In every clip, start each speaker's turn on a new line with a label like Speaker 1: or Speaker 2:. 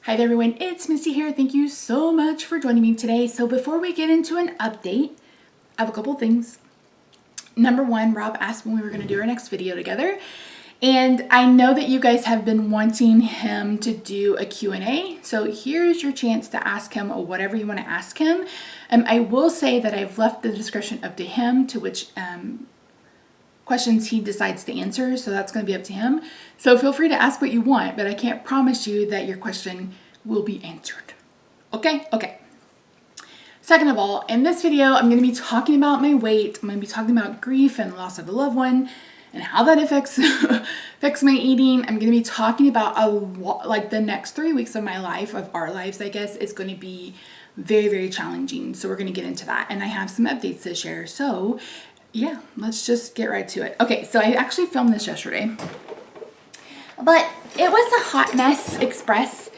Speaker 1: Hi there everyone, it's Misty here. Thank you so much for joining me today. So before we get into an update, I have a couple things. Number one, Rob asked when we were going to do our next video together. And I know that you guys have been wanting him to do a Q&A. So here's your chance to ask him whatever you want to ask him. I will say that I've left the discretion up to him to which questions he decides to answer, so that's going to be up to him. So feel free to ask what you want, but I can't promise you that your question will be answered. Okay? Okay. Second of all, in this video, I'm going to be talking about my weight. I'm going to be talking about grief and loss of a loved one and how that affects my eating. I'm going to be talking about like the next 3 weeks of my life, of our lives, I guess, is going to be very, very challenging. So we're going to get into that, and I have some updates to share. So yeah, let's just get right to it. Okay, so I actually filmed this yesterday, but it was a hot mess express.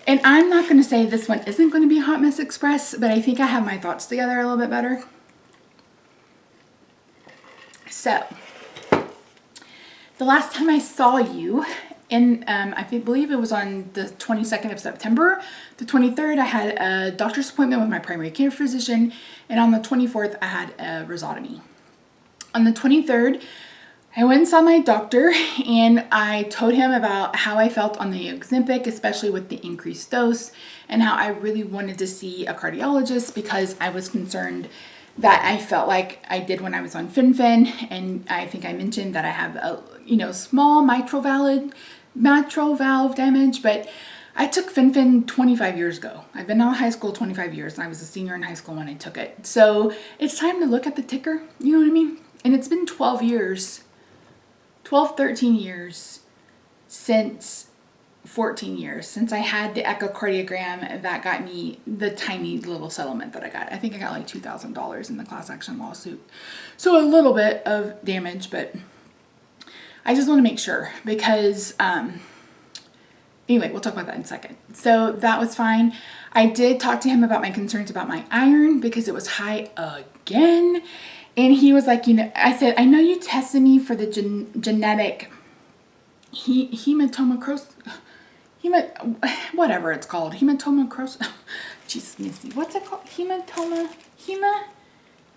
Speaker 1: And I'm not going to say this one isn't going to be a hot mess express, but I think I have my thoughts together a little bit better. So, the last time I saw you, I believe it was on the 22nd of September. The 23rd, I had a doctor's appointment with my primary care physician, and on the 24th, I had a rhizotomy. On the 23rd, I went and saw my doctor, and I told him about how I felt on the Ozempic, especially with the increased dose, and how I really wanted to see a cardiologist because I was concerned that I felt like I did when I was on Fen-Phen, and I think I mentioned that I have a small mitral valve damage, but I took Fen-Phen 25 years ago. I've been out of high school 25 years, and I was a senior in high school when I took it. So it's time to look at the ticker, you know what I mean? And it's been 13 years since 14 years since I had the echocardiogram that got me the tiny little settlement that I got. I think I got like $2,000 in the class action lawsuit. So a little bit of damage, but I just want to make sure because, anyway, we'll talk about that in a second. So that was fine. I did talk to him about my concerns about my iron because it was high again. And he was like, I said, I know you tested me for the genetic whatever it's called. Hematoma. Jesus, Misty. What's it called?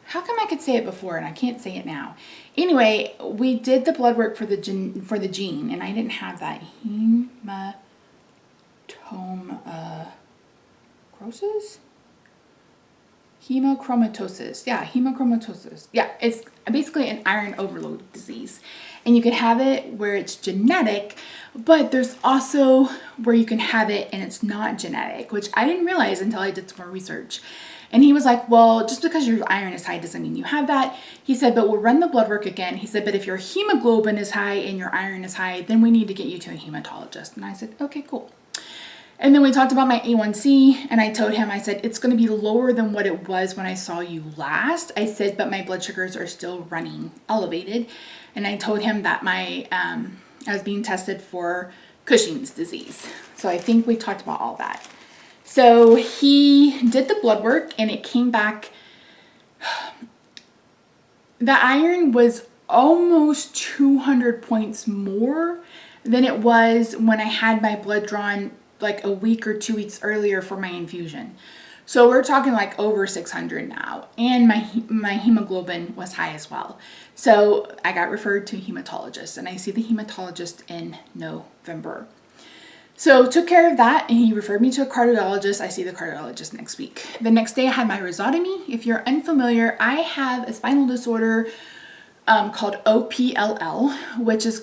Speaker 1: How come I could say it before and I can't say it now? Anyway, we did the blood work for the gene, and I didn't have that. Hemochromatosis. Yeah, hemochromatosis. Yeah, it's basically an iron overload disease. And you can have it where it's genetic, but there's also where you can have it and it's not genetic, which I didn't realize until I did some more research. And he was like, well, just because your iron is high doesn't mean you have that. He said, but we'll run the blood work again. He said, but if your hemoglobin is high and your iron is high, then we need to get you to a hematologist. And I said, okay, cool. And then we talked about my A1C, and I told him, I said, it's going to be lower than what it was when I saw you last. I said, but my blood sugars are still running elevated. And I told him that I was being tested for Cushing's disease. So I think we talked about all that. So he did the blood work, and it came back. The iron was almost 200 points more than it was when I had my blood drawn like a week or 2 weeks earlier for my infusion. So we're talking like over 600 now, and my hemoglobin was high as well. So I got referred to a hematologist, and I see the hematologist in November. So took care of that, and he referred me to a cardiologist. I see the cardiologist next week. The next day I had my rhizotomy. If you're unfamiliar, I have a spinal disorder called OPLL, which is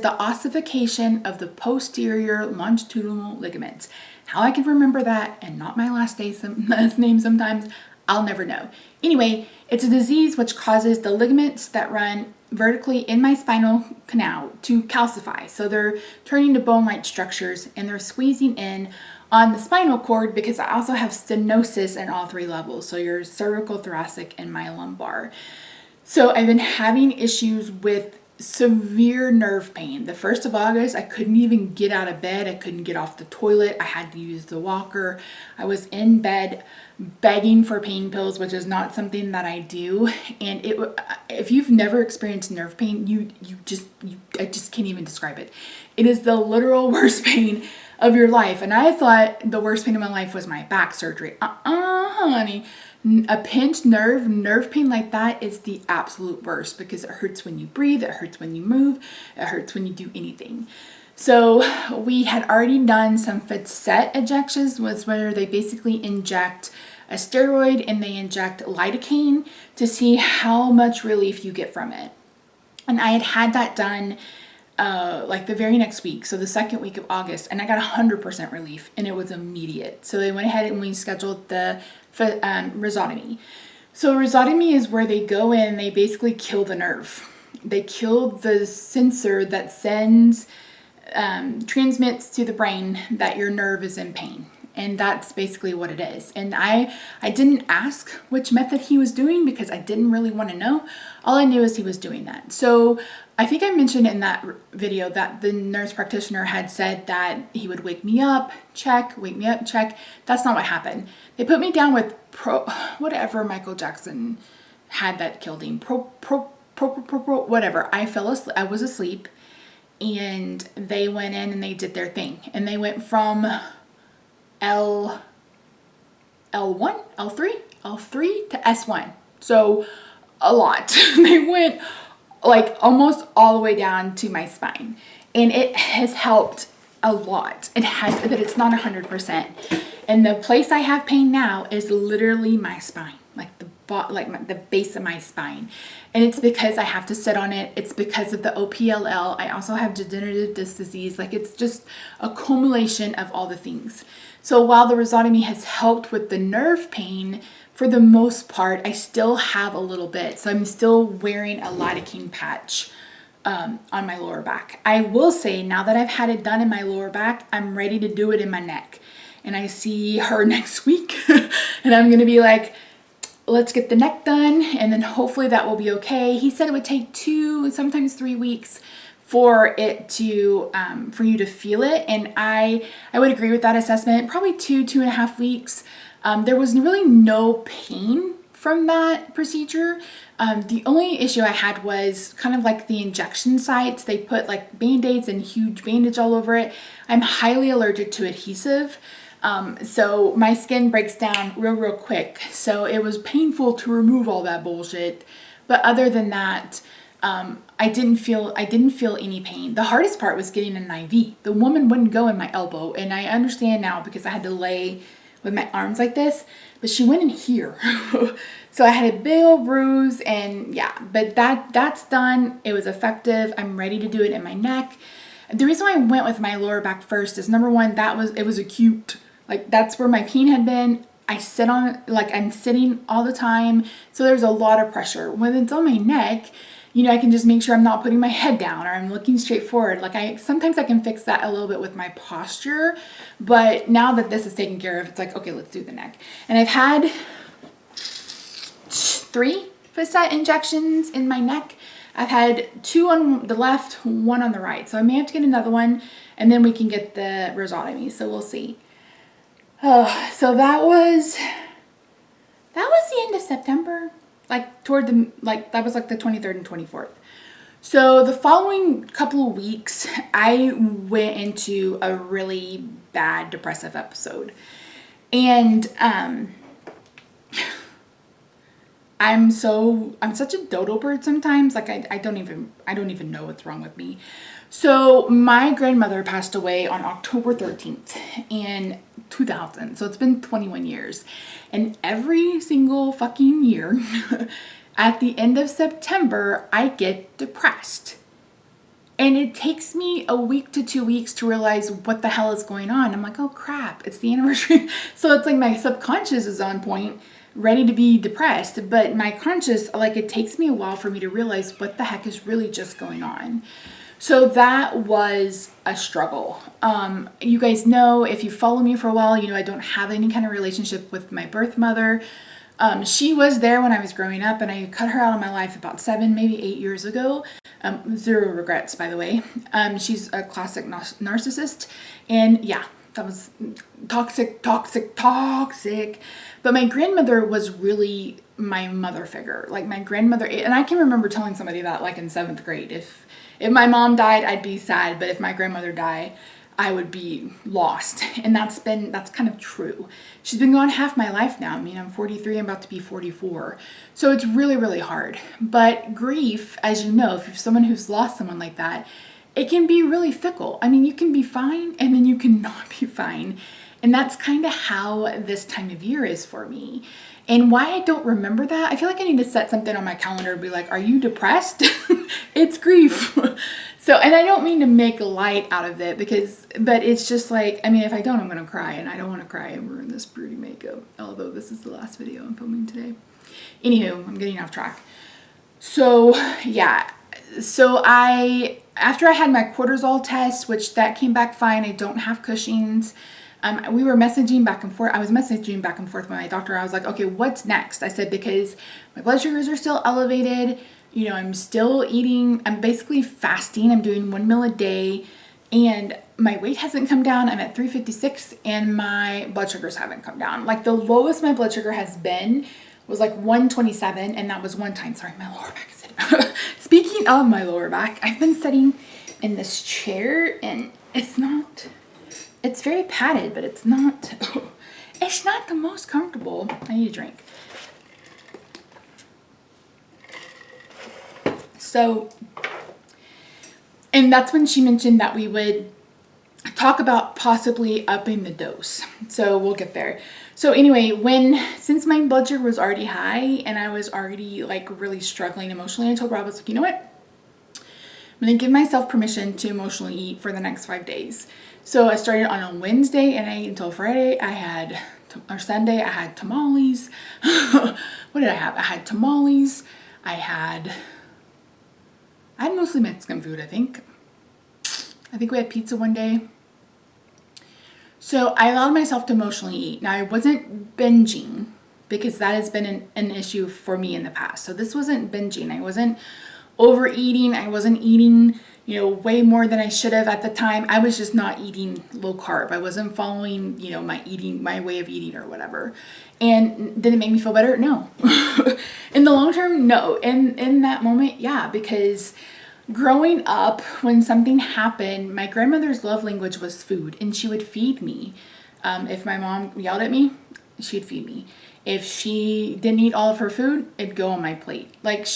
Speaker 1: the ossification of the posterior longitudinal ligaments. How I can remember that and not my last name sometimes, I'll never know. Anyway, it's a disease which causes the ligaments that run vertically in my spinal canal to calcify. So they're turning to bone-like structures, and they're squeezing in on the spinal cord because I also have stenosis in all three levels. So your cervical, thoracic, and my lumbar. So I've been having issues with severe nerve pain. The 1st of August, I couldn't even get out of bed. I couldn't get off the toilet. I had to use the walker. I was in bed begging for pain pills, which is not something that I do. And if you've never experienced nerve pain, I just can't even describe it. It is the literal worst pain of your life. And I thought the worst pain of my life was my back surgery. Honey. A pinched nerve pain like that is the absolute worst because it hurts when you breathe, it hurts when you move, it hurts when you do anything. So we had already done some facet injections, was where they basically inject a steroid and they inject lidocaine to see how much relief you get from it. And I had that done like the very next week, so the 2nd week of August, and I got 100% relief, and it was immediate. So they went ahead and we scheduled the rhizotomy. So rhizotomy is where they go in, they basically kill the nerve. They kill the sensor that transmits to the brain that your nerve is in pain. And that's basically what it is. And I didn't ask which method he was doing because I didn't really want to know. All I knew is he was doing that. So I think I mentioned in that video that the nurse practitioner had said that he would wake me up, check, wake me up, check. That's not what happened. They put me down with whatever Michael Jackson had that killed him. Whatever. I fell asleep. I was asleep. And they went in and they did their thing. And they went from L1, L3 to S1. So a lot. They went like almost all the way down to my spine. And it has helped a lot. It has, but it's not 100%. And the place I have pain now is literally my spine, like the base of my spine. And it's because I have to sit on it. It's because of the OPLL. I also have degenerative disc disease. Like it's just a accumulation of all the things. So while the rhizotomy has helped with the nerve pain, for the most part, I still have a little bit. So I'm still wearing a lidocaine patch on my lower back. I will say now that I've had it done in my lower back, I'm ready to do it in my neck. And I see her next week and I'm going to be like, let's get the neck done. And then hopefully that will be okay. He said it would take 2, sometimes 3 weeks for it to, for you to feel it. And I would agree with that assessment, probably 2.5 weeks. There was really no pain from that procedure. The only issue I had was kind of like the injection sites. They put like Band-Aids and huge bandage all over it. I'm highly allergic to adhesive. So my skin breaks down real quick. So it was painful to remove all that bullshit. But other than that, I didn't feel any pain. The hardest part was getting an IV. The woman wouldn't go in my elbow, and I understand now because I had to lay with my arms like this, but she went in here. So I had a big old bruise, and yeah, but that's done. It was effective. I'm ready to do it in my neck. The reason why I went with my lower back first is number one, it was acute. Like that's where my pain had been. I sit on it, like I'm sitting all the time. So there's a lot of pressure. When it's on my neck, you know, I can just make sure I'm not putting my head down or I'm looking straight forward. Like sometimes I can fix that a little bit with my posture, but now that this is taken care of, it's like, okay, let's do the neck. And I've had 3 facet injections in my neck. I've had 2 on the left, 1 on the right. So I may have to get another one and then we can get the rhizotomy. So we'll see. Oh, so that was the end of September. Like that was like the 23rd and 24th. So the following couple of weeks, I went into a really bad depressive episode. And I'm such a dodo bird sometimes. Like I don't even know what's wrong with me. So my grandmother passed away on October 13th in 2000. So it's been 21 years. And every single fucking year at the end of September, I get depressed. And it takes me a week to 2 weeks to realize what the hell is going on. I'm like, oh crap, it's the anniversary. So it's like my subconscious is on point, ready to be depressed. But my conscious, like it takes me a while for me to realize what the heck is really just going on. So that was a struggle. You guys know, if you follow me for a while, you know I don't have any kind of relationship with my birth mother. She was there when I was growing up, and I cut her out of my life about 7, maybe 8 years ago. Zero regrets, by the way. She's a classic narcissist, and yeah, that was toxic. But my grandmother was really my mother figure. Like my grandmother, and I can remember telling somebody that like in 7th grade. If my mom died, I'd be sad, but if my grandmother died, I would be lost. And that's kind of true. She's been gone half my life now. I mean, I'm 43, I'm about to be 44. So it's really, really hard. But grief, as you know, if you're someone who's lost someone like that, it can be really fickle. I mean, you can be fine and then you can not be fine. And that's kind of how this time of year is for me. And why I don't remember that, I feel like I need to set something on my calendar and be like, are you depressed? It's grief. So, and I don't mean to make light out of it but it's just like, I mean, if I don't, I'm going to cry, and I don't want to cry and ruin this pretty makeup, although this is the last video I'm filming today. Anywho, I'm getting off track. So yeah, after I had my cortisol test, which that came back fine, I don't have Cushing's. We were messaging back and forth. I was messaging back and forth with my doctor. I was like, okay, what's next? I said, because my blood sugars are still elevated. You know, I'm still eating. I'm basically fasting. I'm doing 1 meal a day. And my weight hasn't come down. I'm at 356 and my blood sugars haven't come down. Like the lowest my blood sugar has been was like 127. And that was one time. Sorry, my lower back is sitting. Speaking of my lower back, I've been sitting in this chair and it's very padded, but it's not the most comfortable. I need a drink. So, and that's when she mentioned that we would talk about possibly upping the dose. So we'll get there. So anyway, since my blood sugar was already high and I was already like really struggling emotionally, I told Rob, I was like, you know what? I'm going to give myself permission to emotionally eat for the next 5 days. So I started on a Wednesday and I ate until Friday. Or Sunday, I had tamales. What did I have? I had tamales. I had mostly Mexican food, I think. I think we had pizza one day. So I allowed myself to emotionally eat. Now I wasn't binging because that has been an issue for me in the past. So this wasn't binging. I wasn't overeating. I wasn't eating, you know, way more than I should have at the time. I was just not eating low carb. I wasn't following, you know, my way of eating or whatever. And did it make me feel better? No. In the long term, no. In that moment, yeah, because growing up, when something happened, my grandmother's love language was food, and she would feed me. If my mom yelled at me, she'd feed me. If she didn't eat all of her food, it'd go on my plate. Like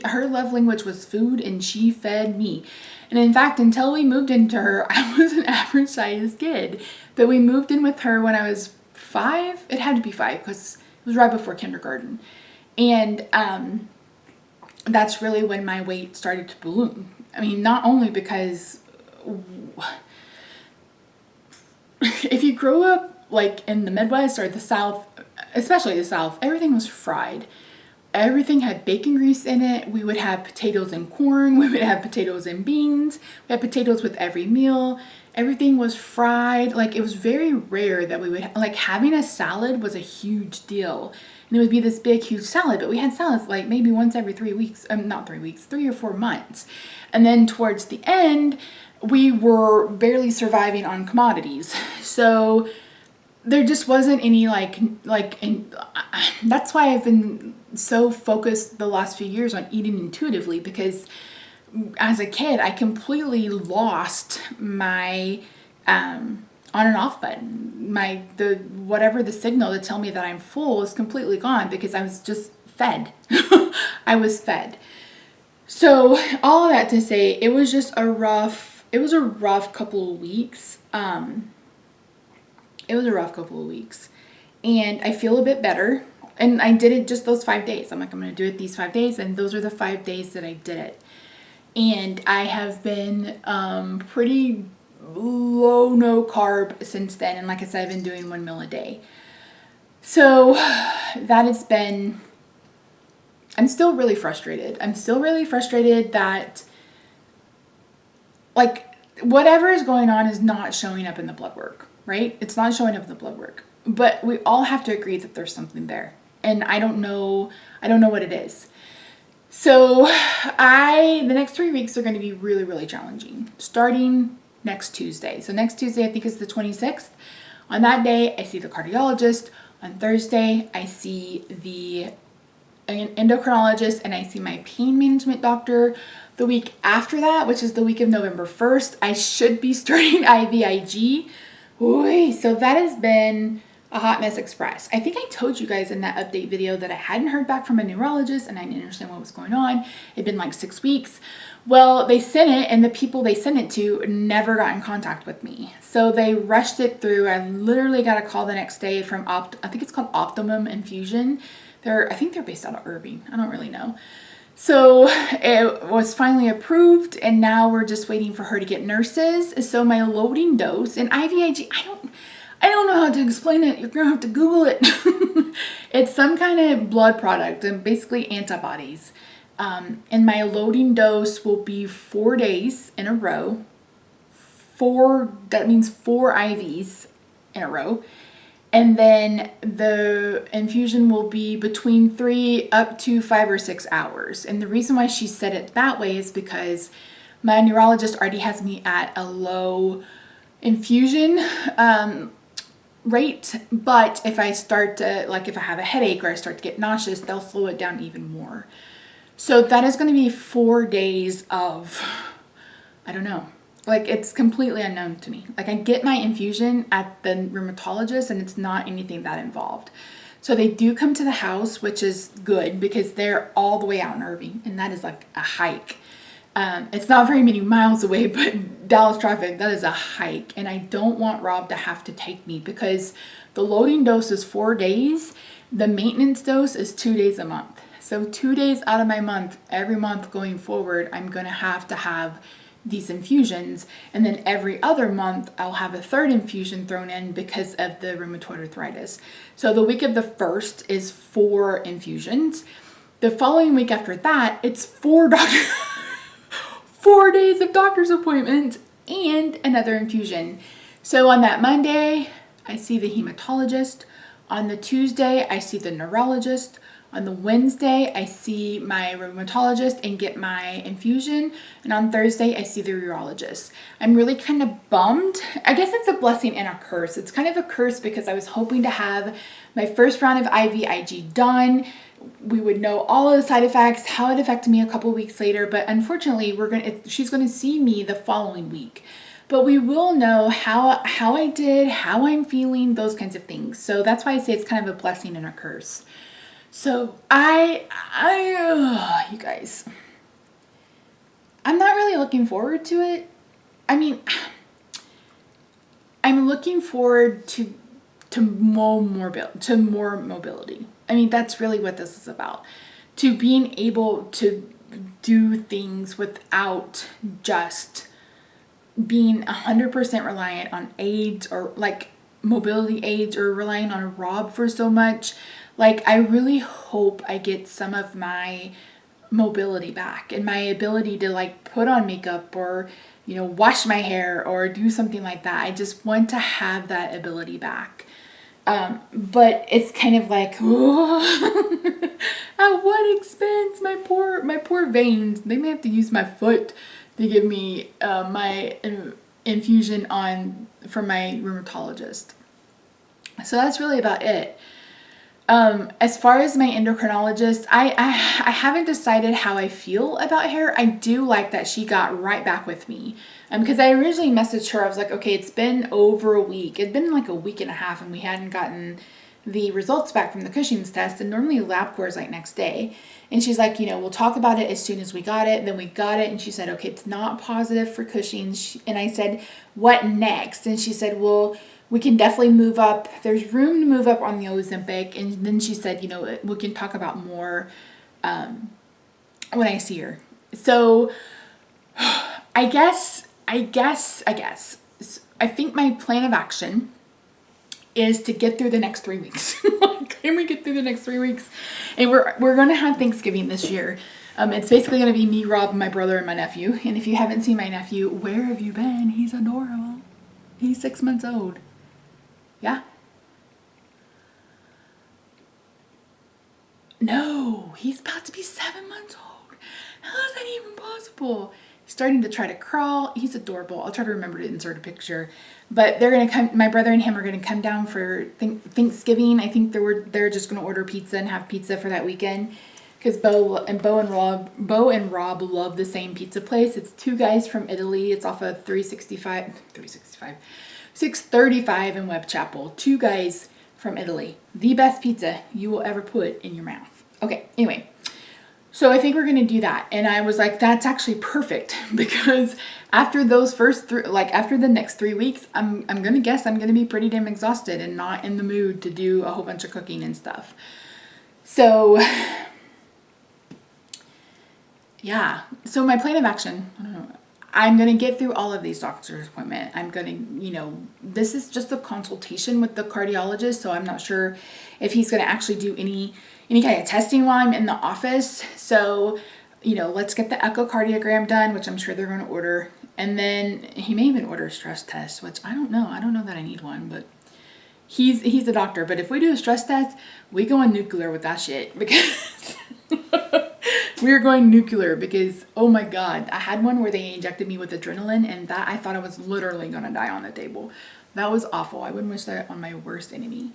Speaker 1: her love language was food, and she fed me. And in fact, until we moved into her, I was an average sized kid. But we moved in with her when I was 5. It had to be 5 because it was right before kindergarten. And that's really when my weight started to balloon. I mean, not only because if you grow up like in the Midwest or the South, especially the South, everything was fried. Everything had bacon grease in it. We would have potatoes and corn. We would have potatoes and beans. We had potatoes with every meal. Everything was fried. Like, it was very rare that we would, like, having a salad was a huge deal. And it would be this big, huge salad. But we had salads like maybe once every 3 weeks. Not 3 weeks, 3 or 4 months. And then towards the end, we were barely surviving on commodities. So there just wasn't any that's why I've been so focused the last few years on eating intuitively, because as a kid I completely lost my on and off button. Whatever the signal to tell me that I'm full is completely gone because I was just fed. I was fed. So all of that to say, it was a rough couple of weeks. It was a rough couple of weeks, and I feel a bit better. And I did it just those 5 days. I'm like, I'm going to do it these 5 days. And those are the 5 days that I did it. And I have been pretty low no carb since then. And like I said, I've been doing 1 meal a day. So that has been, I'm still really frustrated. I'm still really frustrated that, like, whatever is going on is not showing up in the blood work, right? It's not showing up in the blood work. But we all have to agree that there's something there. and I don't know what it is. So the next 3 weeks are going to be really, really challenging, starting next Tuesday. So next Tuesday, I think, is the 26th. On that day, I see the cardiologist. On Thursday, I see the endocrinologist, and I see my pain management doctor. The week after that, which is the week of November 1st, I should be starting IVIG. Oy, so that has been a hot mess express. I think I told you guys in that update video that I hadn't heard back from a neurologist and I didn't understand what was going on. It'd been like 6 weeks. Well, they sent it, and the people they sent it to never got in contact with me. So they rushed it through. I literally got a call the next day from I think it's called Optimum Infusion. I think they're based out of Irving. I don't really know. So it was finally approved, and now we're just waiting for her to get nurses. So my loading dose and IVIG, I don't know how to explain it. You're gonna have to Google it. It's some kind of blood product and basically antibodies. And my loading dose will be 4 days in a row. That means 4 IVs in a row. And then the infusion will be between 3 up to 5 or 6 hours. And the reason why she said it that way is because my neurologist already has me at a low infusion rate. But if I start to, like if I have a headache or I start to get nauseous, they'll slow it down even more. So that is going to be 4 days of, I don't know. Like, it's completely unknown to me. Like, I get my infusion at the rheumatologist, and it's not anything that involved. So they do come to the house, which is good because they're all the way out in Irving, and that is like a hike. It's not very many miles away, but Dallas traffic, that is a hike. And I don't want Rob to have to take me because the loading dose is 4 days. The maintenance dose is 2 days a month. So 2 days out of my month, every month going forward, I'm going to have these infusions, and then every other month I'll have a 3rd infusion thrown in because of the rheumatoid arthritis. So the week of the 1st is 4 infusions. The following week after that, it's 4 days of doctor's appointments and another infusion. So on that Monday, I see the hematologist. On the Tuesday, I see the neurologist. On the Wednesday, I see my rheumatologist and get my infusion. And on Thursday, I see the urologist. I'm really kind of bummed. I guess it's a blessing and a curse. It's kind of a curse because I was hoping to have my first round of IVIG done. We would know all of the side effects, how it affected me a couple weeks later. But unfortunately, she's going to see me the following week. But we will know how I did, how I'm feeling, those kinds of things. So that's why I say it's kind of a blessing and a curse. So you guys, I'm not really looking forward to it. I mean, I'm looking forward to more mobility. I mean, that's really what this is about. To being able to do things without just being 100% reliant on aids or like mobility aids or relying on Rob for so much. Like, I really hope I get some of my mobility back and my ability to like put on makeup or, you know, wash my hair or do something like that. I just want to have that ability back. But it's kind of like, oh, at what expense? My poor veins. They may have to use my foot to give me my infusion from my rheumatologist. So that's really about it. As far as my endocrinologist, I haven't decided how I feel about her. I do like that she got right back with me. Because I originally messaged her, I was like, okay, it's been over a week. It'd been like a week and a half and we hadn't gotten the results back from the Cushing's test. And normally LabCorp is like next day. And she's like, you know, we'll talk about it as soon as we got it. Then we got it and she said, okay, it's not positive for Cushing's. And I said, what next? And she said, well, we can definitely move up. There's room to move up on the Ozempic. And then she said, you know, we can talk about more when I see her. So I guess, I think my plan of action is to get through the next 3 weeks. Can we get through the next 3 weeks? And we're going to have Thanksgiving this year. It's basically going to be me, Rob, my brother, and my nephew. And if you haven't seen my nephew, where have you been? He's adorable. He's 6 months old. Yeah. he's about to be 7 months old. How is that even possible? He's starting to try to crawl. He's adorable. I'll try to remember to insert a picture. But they're going to come, my brother and him are going to come down for Thanksgiving. I think they're just going to order pizza and have pizza for that weekend. Because Bo and Rob love the same pizza place. It's Two Guys from Italy. It's off of 635 in Webb Chapel. Two Guys from Italy. The best pizza you will ever put in your mouth. Okay, anyway. So I think we're going to do that. And I was like, that's actually perfect, because after those after the next 3 weeks, I'm going to guess I'm going to be pretty damn exhausted and not in the mood to do a whole bunch of cooking and stuff. So yeah. So my plan of action, I don't know. I'm going to get through all of these doctor's appointments. I'm going to, this is just a consultation with the cardiologist. So I'm not sure if he's going to actually do any kind of testing while I'm in the office. So, let's get the echocardiogram done, which I'm sure they're going to order. And then he may even order a stress test, which I don't know. I don't know that I need one, but he's a doctor. But if we do a stress test, we go on nuclear with that shit, because we're going nuclear, because, oh my God, I had one where they injected me with adrenaline, and that I thought I was literally going to die on the table. That was awful. I wouldn't wish that on my worst enemy.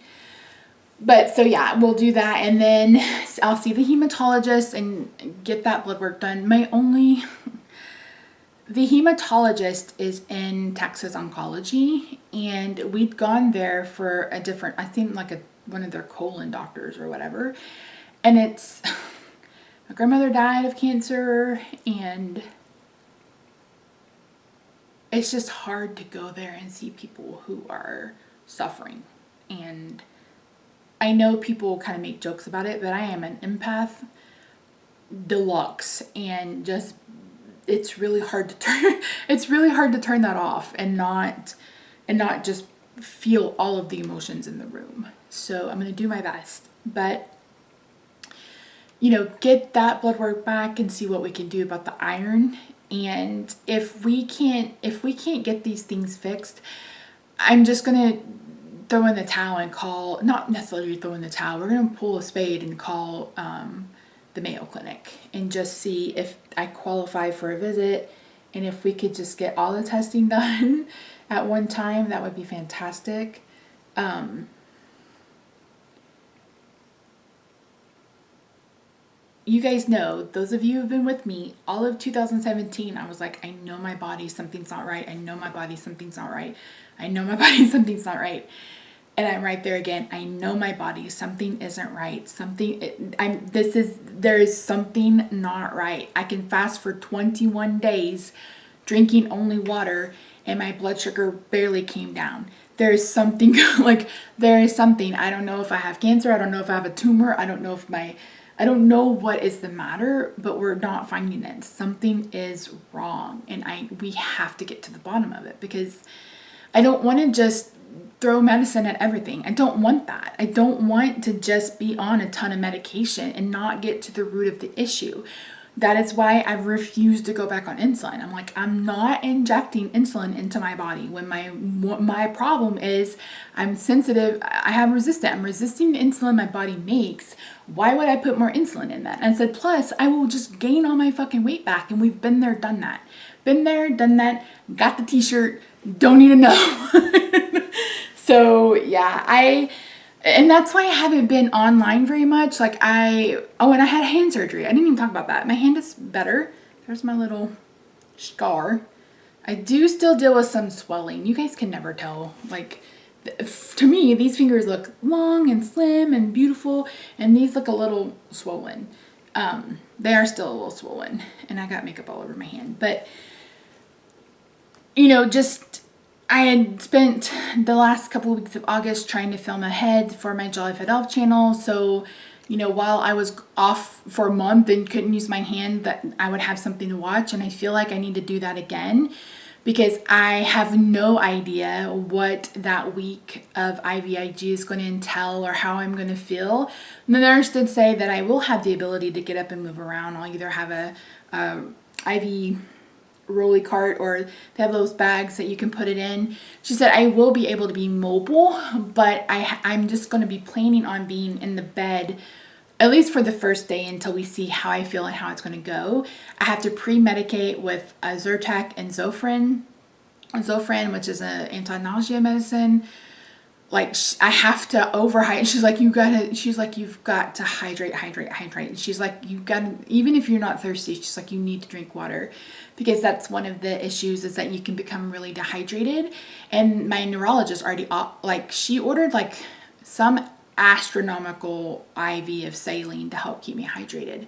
Speaker 1: But so yeah, we'll do that. And then I'll see the hematologist and get that blood work done. The hematologist is in Texas Oncology, and we'd gone there for I think one of their colon doctors or whatever. And it's, my grandmother died of cancer, and it's just hard to go there and see people who are suffering. And I know people kind of make jokes about it, but I am an empath deluxe, and just, it's really hard to turn that off and not just feel all of the emotions in the room. So I'm going to do my best, but get that blood work back and see what we can do about the iron. And if we can't get these things fixed, I'm just going to throw in the towel and call, not necessarily throw in the towel, we're going to pull a spade and call the Mayo Clinic and just see if I qualify for a visit. And if we could just get all the testing done at one time, that would be fantastic. You guys know, those of you who've been with me, all of 2017, I was like, I know my body, something's not right. I know my body, something's not right. I know my body, something's not right. And I'm right there again. I know my body, something isn't right. There is something not right. I can fast for 21 days, drinking only water, and my blood sugar barely came down. There is something, I don't know if I have cancer. I don't know if I have a tumor. I don't know what is the matter, but we're not finding it. Something is wrong, and we have to get to the bottom of it, because I don't want to just throw medicine at everything. I don't want that. I don't want to just be on a ton of medication and not get to the root of the issue. That is why I've refused to go back on insulin. I'm like, I'm not injecting insulin into my body when my problem is I'm sensitive. I'm resisting the insulin my body makes. Why would I put more insulin in that? And I said, plus I will just gain all my fucking weight back. And we've been there, done that. Been there, done that. Got the t-shirt. Don't need to know. So yeah, and that's why I haven't been online very much. And I had hand surgery. I didn't even talk about that. My hand is better. There's my little scar. I do still deal with some swelling. You guys can never tell. To me, these fingers look long and slim and beautiful, and these look a little swollen. They are still a little swollen, and I got makeup all over my hand. But, I had spent the last couple of weeks of August trying to film ahead for my Jolly Fit Elf channel. So, while I was off for a month and couldn't use my hand, that I would have something to watch. And I feel like I need to do that again, because I have no idea what that week of IVIG is going to entail or how I'm going to feel. The nurse did say that I will have the ability to get up and move around. I'll either have a IV rolly cart, or they have those bags that you can put it in. She said I will be able to be mobile, but I'm just going to be planning on being in the bed at least for the first day until we see how I feel and how it's going to go. I have to pre-medicate with Zyrtec and Zofran, which is an anti-nausea medicine. Like, I have to overhydrate. She's like, you've got to hydrate. And she's like, you've got to, even if you're not thirsty, she's like, you need to drink water, because that's one of the issues, is that you can become really dehydrated. And my neurologist already, like, she ordered like some astronomical IV of saline to help keep me hydrated.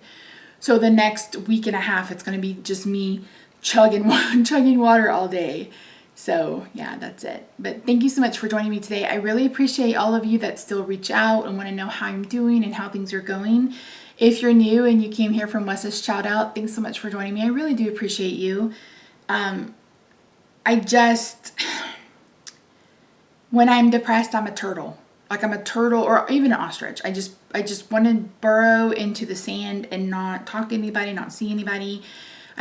Speaker 1: So the next week and a half, it's going to be just me chugging water all day. So yeah, that's it. But thank you so much for joining me today. I really appreciate all of you that still reach out and want to know how I'm doing and how things are going. If you're new and you came here from Wes's Shout Out, thanks so much for joining me. I really do appreciate you. When I'm depressed, I'm a turtle. Like, I'm a turtle, or even an ostrich. I just want to burrow into the sand and not talk to anybody, not see anybody.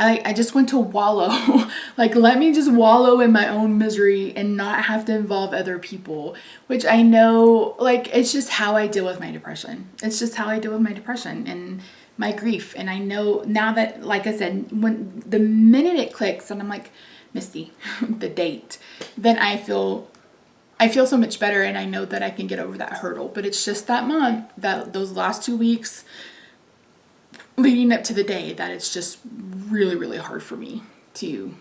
Speaker 1: I just want to wallow. Like, let me just wallow in my own misery and not have to involve other people, which I know, like, it's just how I deal with my depression. It's just how I deal with my depression and my grief. And I know now that, like I said, when the minute it clicks and I'm like, Misty, the date, then I feel so much better, and I know that I can get over that hurdle. But it's just that month, those last 2 weeks leading up to the day, that it's just really, really hard for me to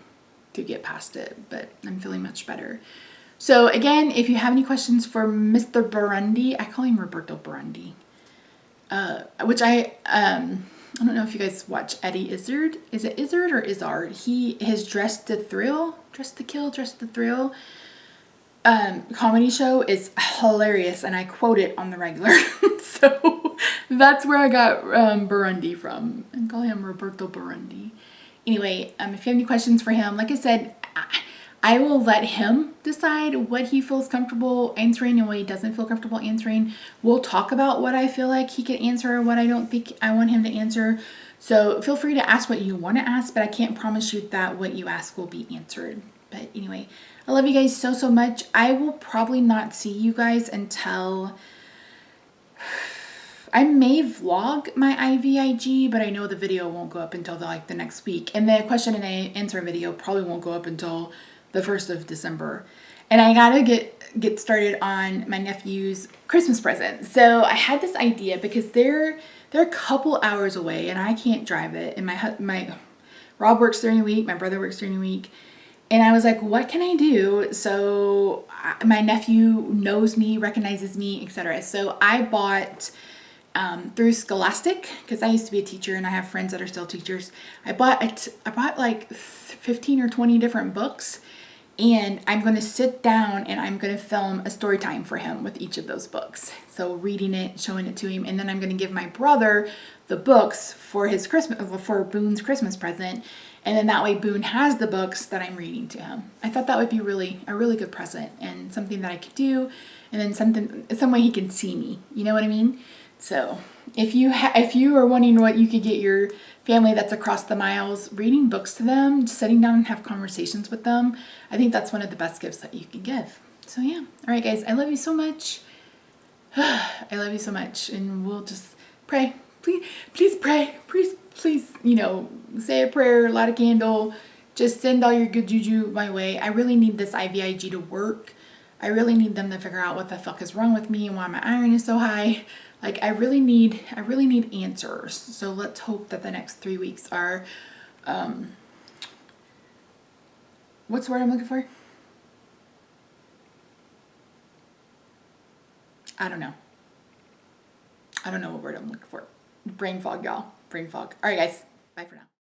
Speaker 1: get past it. But I'm feeling much better. So again, if you have any questions for Mr. Burundi, I call him Roberto Burundi, which I don't know if you guys watch Eddie Izzard. Is it Izzard or Izzard? His Dress to Kill, Dress to Thrill comedy show is hilarious, and I quote it on the regular. So that's where I got Burundi from, and call him Roberto Burundi. Anyway, if you have any questions for him, like I said, I will let him decide what he feels comfortable answering and what he doesn't feel comfortable answering. We'll talk about what I feel like he could answer or what I don't think I want him to answer. So feel free to ask what you want to ask, but I can't promise you that what you ask will be answered. But anyway, I love you guys so, so much. I will probably not see you guys until, I may vlog my IVIG, but I know the video won't go up until the next week. And the question and answer video probably won't go up until the 1st of December. And I gotta get started on my nephew's Christmas present. So I had this idea, because they're a couple hours away and I can't drive it. And my Rob works during the week, my brother works during the week. And I was like, what can I do so my nephew knows me, recognizes me, etc. So I bought, through Scholastic, because I used to be a teacher and I have friends that are still teachers, I bought like 15 or 20 different books, and I'm going to sit down and I'm going to film a story time for him with each of those books. So reading it, showing it to him, and then I'm going to give my brother the books for Boone's Christmas present. And then that way Boone has the books that I'm reading to him. I thought that would be a really good present, and something that I could do, and then some way he can see me. You know what I mean? So if you are wondering what you could get your family that's across the miles, reading books to them, just sitting down and have conversations with them, I think that's one of the best gifts that you can give. So yeah. All right, guys, I love you so much. I love you so much, and we'll just pray. Please pray. Please, say a prayer, light a candle, just send all your good juju my way. I really need this IVIG to work. I really need them to figure out what the fuck is wrong with me and why my iron is so high. Like, I really need answers. So let's hope that the next 3 weeks are, what's the word I'm looking for? I don't know what word I'm looking for. Brain fog, y'all. Brain fog. All right, guys. Bye for now.